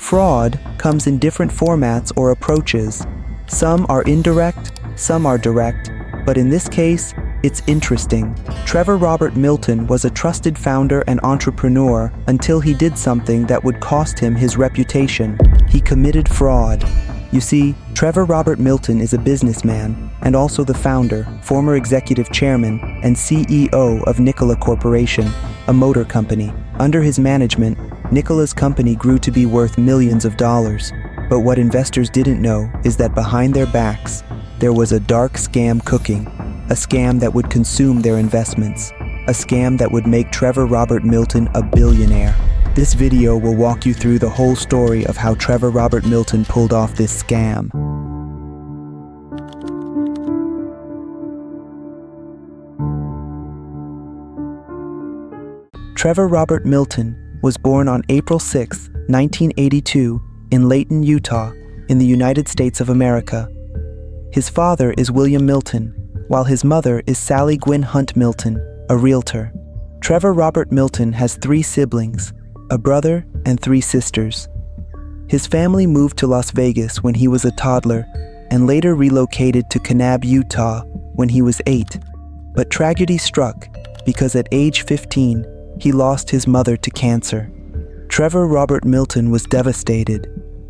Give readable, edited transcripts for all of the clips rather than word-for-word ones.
Fraud comes in different formats or approaches. Some are indirect, some are direct, but in this case, it's interesting. Trevor Robert Milton was a trusted founder and entrepreneur until he did something that would cost him his reputation. He committed fraud. You see, Trevor Robert Milton is a businessman and also the founder, former executive chairman, and CEO of Nikola Corporation, a motor company. Under his management, Nikola's company grew to be worth millions of dollars. But what investors didn't know is that behind their backs, there was a dark scam cooking, a scam that would consume their investments, a scam that would make Trevor Robert Milton a billionaire. This video will walk you through the whole story of how Trevor Robert Milton pulled off this scam. Trevor Robert Milton was born on April 6, 1982, in Layton, Utah, in the United States of America. His father is William Milton, while his mother is Sally Gwynn Hunt Milton, a realtor. Trevor Robert Milton has 3 siblings, a brother and 3 sisters. His family moved to Las Vegas when he was a toddler and later relocated to Kanab, Utah when he was 8. But tragedy struck because at age 15, he lost his mother to cancer. Trevor Robert Milton was devastated.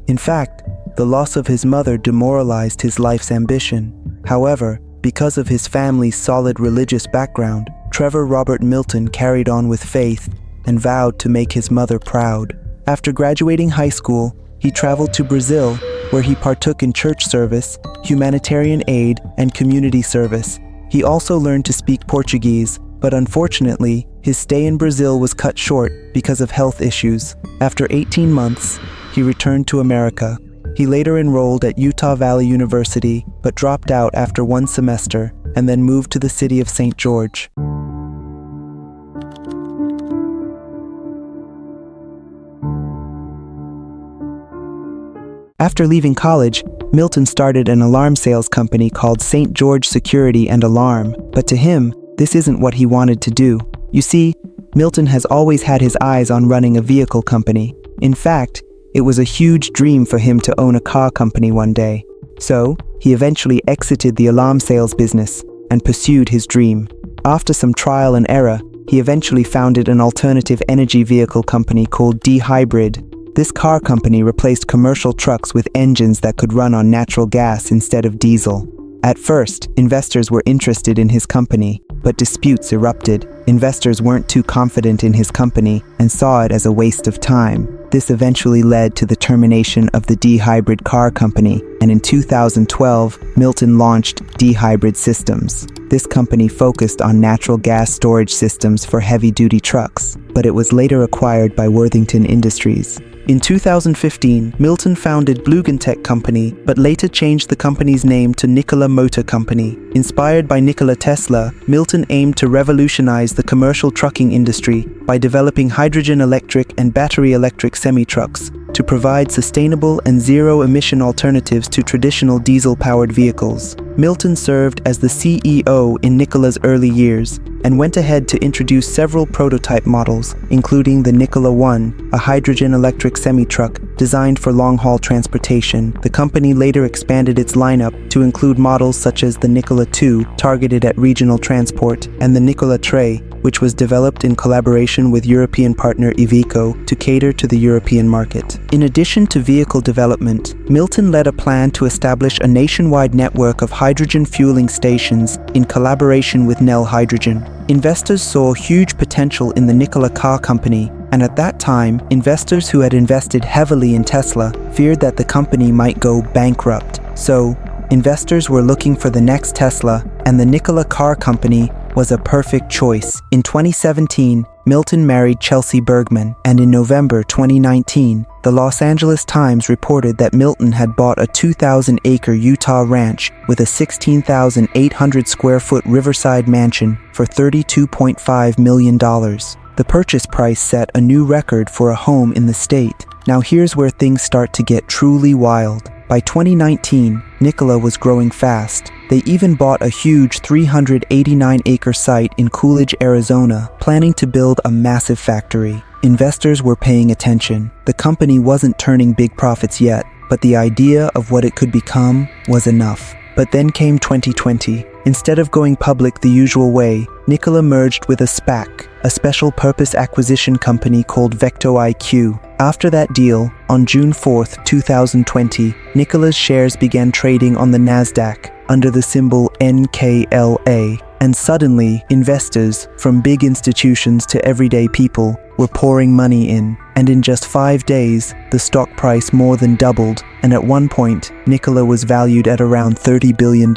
In fact, the loss of his mother demoralized his life's ambition. However, because of his family's solid religious background, Trevor Robert Milton carried on with faith and vowed to make his mother proud. After graduating high school, he traveled to Brazil, where he partook in church service, humanitarian aid, and community service. He also learned to speak Portuguese, but unfortunately, his stay in Brazil was cut short because of health issues. After 18 months, he returned to America. He later enrolled at Utah Valley University, but dropped out after 1 semester and then moved to the city of St. George. After leaving college, Milton started an alarm sales company called St. George Security and Alarm, but to him, this isn't what he wanted to do. You see, Milton has always had his eyes on running a vehicle company. In fact, it was a huge dream for him to own a car company one day. So, he eventually exited the alarm sales business and pursued his dream. After some trial and error, he eventually founded an alternative energy vehicle company called D-Hybrid. This car company replaced commercial trucks with engines that could run on natural gas instead of diesel. At first, investors were interested in his company, but disputes erupted. Investors weren't too confident in his company and saw it as a waste of time. This eventually led to the termination of the D-Hybrid car company, and in 2012, Milton launched D-Hybrid Systems. This company focused on natural gas storage systems for heavy-duty trucks, but it was later acquired by Worthington Industries. In 2015, Milton founded Blugentech Company, but later changed the company's name to Nikola Motor Company. Inspired by Nikola Tesla, Milton aimed to revolutionize the commercial trucking industry by developing hydrogen electric and battery electric semi-trucks to provide sustainable and zero-emission alternatives to traditional diesel-powered vehicles. Milton served as the CEO in Nikola's early years and went ahead to introduce several prototype models, including the Nikola One, a hydrogen electric semi-truck designed for long-haul transportation. The company later expanded its lineup to include models such as the Nikola Two, targeted at regional transport, and the Nikola Tre, which was developed in collaboration with European partner Iveco to cater to the European market. In addition to vehicle development, Milton led a plan to establish a nationwide network of hydrogen fueling stations in collaboration with Nel Hydrogen. Investors saw huge potential in the Nikola car company, and at that time, investors who had invested heavily in Tesla feared that the company might go bankrupt. So, investors were looking for the next Tesla, and the Nikola car company was a perfect choice. In 2017, Milton married Chelsea Bergman, and in November 2019, the Los Angeles Times reported that Milton had bought a 2,000-acre Utah ranch with a 16,800 square foot riverside mansion for $32.5 million. The purchase price set a new record for a home in the state. Now here's where things start to get truly wild. By 2019, Nikola was growing fast. They even bought a huge 389-acre site in Coolidge, Arizona, planning to build a massive factory. Investors were paying attention. The company wasn't turning big profits yet, but the idea of what it could become was enough. But then came 2020. Instead of going public the usual way, Nikola merged with a SPAC, a special purpose acquisition company called VectoIQ. After that deal, on June 4, 2020, Nikola's shares began trading on the Nasdaq under the symbol NKLA, and suddenly, investors, from big institutions to everyday people, were pouring money in. And in just 5 days, the stock price more than doubled, and at one point, Nikola was valued at around $30 billion,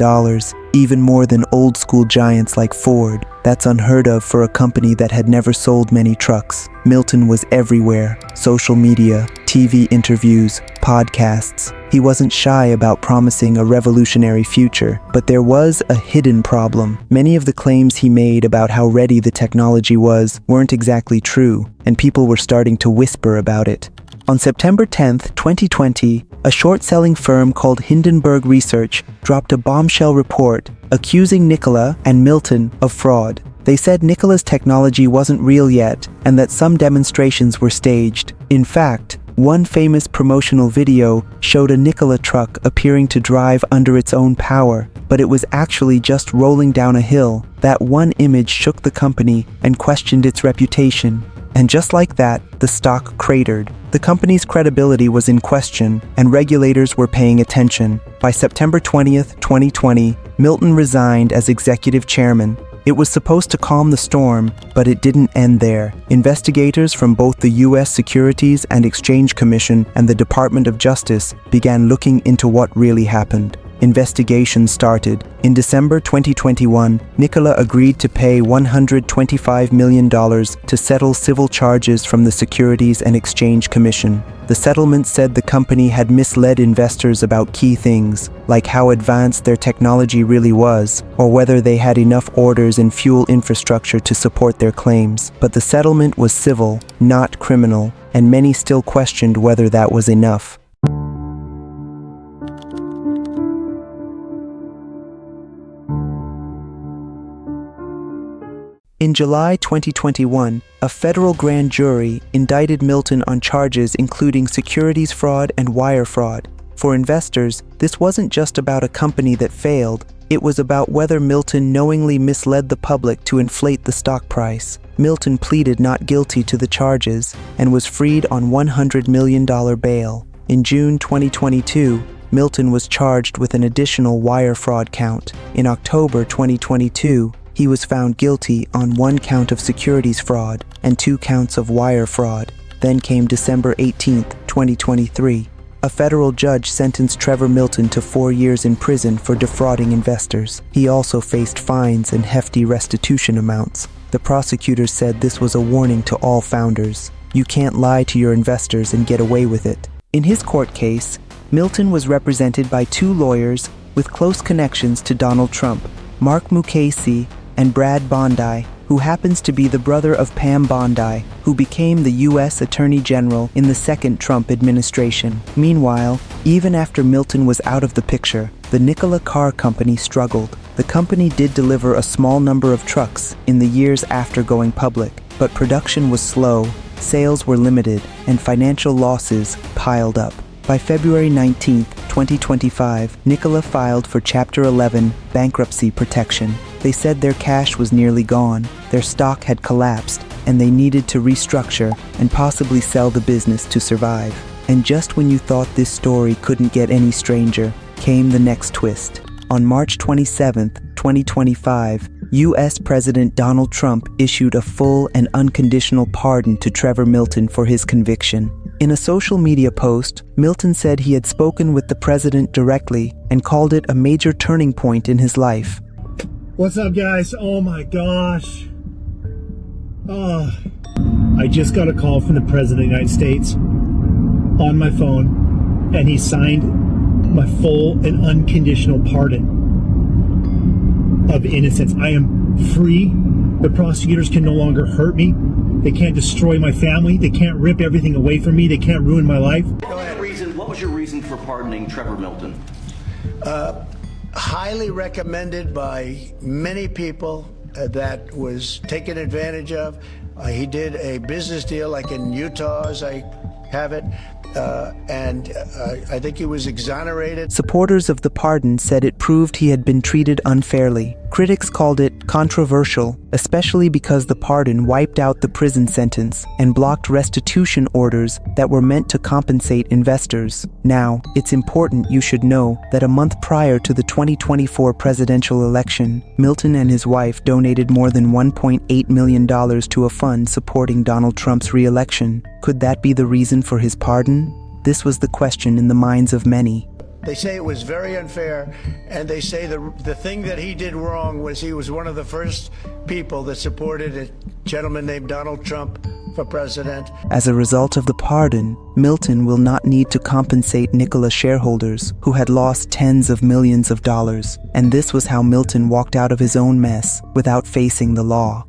even more than old-school giants like Ford. That's unheard of for a company that had never sold many trucks. Milton was everywhere: social media, TV interviews, podcasts. He wasn't shy about promising a revolutionary future, but there was a hidden problem. Many of the claims he made about how ready the technology was weren't exactly true, and people were starting to whisper about it. On September 10, 2020, a short-selling firm called Hindenburg Research dropped a bombshell report accusing Nikola and Milton of fraud. They said Nikola's technology wasn't real yet and that some demonstrations were staged. In fact, one famous promotional video showed a Nikola truck appearing to drive under its own power, but it was actually just rolling down a hill. That one image shook the company and questioned its reputation. And just like that, the stock cratered. The company's credibility was in question, and regulators were paying attention. By September 20th, 2020, Milton resigned as executive chairman. It was supposed to calm the storm, but it didn't end there. Investigators from both the U.S. Securities and Exchange Commission and the Department of Justice began looking into what really happened. Investigations started. In December 2021, Nikola agreed to pay $125 million to settle civil charges from the Securities and Exchange Commission. The settlement said the company had misled investors about key things, like how advanced their technology really was, or whether they had enough orders and fuel infrastructure to support their claims. But the settlement was civil, not criminal, and many still questioned whether that was enough. In July 2021, a federal grand jury indicted Milton on charges including securities fraud and wire fraud. For investors, this wasn't just about a company that failed, it was about whether Milton knowingly misled the public to inflate the stock price. Milton pleaded not guilty to the charges and was freed on $100 million bail. In June 2022, Milton was charged with an additional wire fraud count. In October 2022, he was found guilty on 1 count of securities fraud and 2 counts of wire fraud. Then came December 18, 2023. A federal judge sentenced Trevor Milton to 4 years in prison for defrauding investors. He also faced fines and hefty restitution amounts. The prosecutors said this was a warning to all founders. You can't lie to your investors and get away with it. In his court case, Milton was represented by 2 lawyers with close connections to Donald Trump, Mark Mukasey and Brad Bondi, who happens to be the brother of Pam Bondi, who became the U.S. Attorney General in the second Trump administration. Meanwhile, even after Milton was out of the picture, the Nikola Car Company struggled. The company did deliver a small number of trucks in the years after going public, but production was slow, sales were limited, and financial losses piled up. By February 19, 2025, Nikola filed for Chapter 11 bankruptcy protection. They said their cash was nearly gone, their stock had collapsed, and they needed to restructure and possibly sell the business to survive. And just when you thought this story couldn't get any stranger, came the next twist. On March 27, 2025, U.S. President Donald Trump issued a full and unconditional pardon to Trevor Milton for his conviction. In a social media post, Milton said he had spoken with the president directly and called it a major turning point in his life. What's up, guys? Oh my gosh. I just got a call from the President of the United States on my phone, and he signed my full and unconditional pardon of innocence. I am free. The prosecutors can no longer hurt me. They can't destroy my family. They can't rip everything away from me. They can't ruin my life. What was your reason for pardoning Trevor Milton? highly recommended by many people that was taken advantage of. He did a business deal like in Utah, as I have it, and I think he was exonerated. Supporters of the pardon said it proved he had been treated unfairly. Critics called it controversial, especially because the pardon wiped out the prison sentence and blocked restitution orders that were meant to compensate investors. Now, it's important you should know that a month prior to the 2024 presidential election, Milton and his wife donated more than $1.8 million to a fund supporting Donald Trump's re-election. Could that be the reason for his pardon? This was the question in the minds of many. They say it was very unfair, and they say the thing that he did wrong was he was one of the first people that supported a gentleman named Donald Trump for president. As a result of the pardon, Milton will not need to compensate Nikola shareholders who had lost tens of millions of dollars. And this was how Milton walked out of his own mess without facing the law.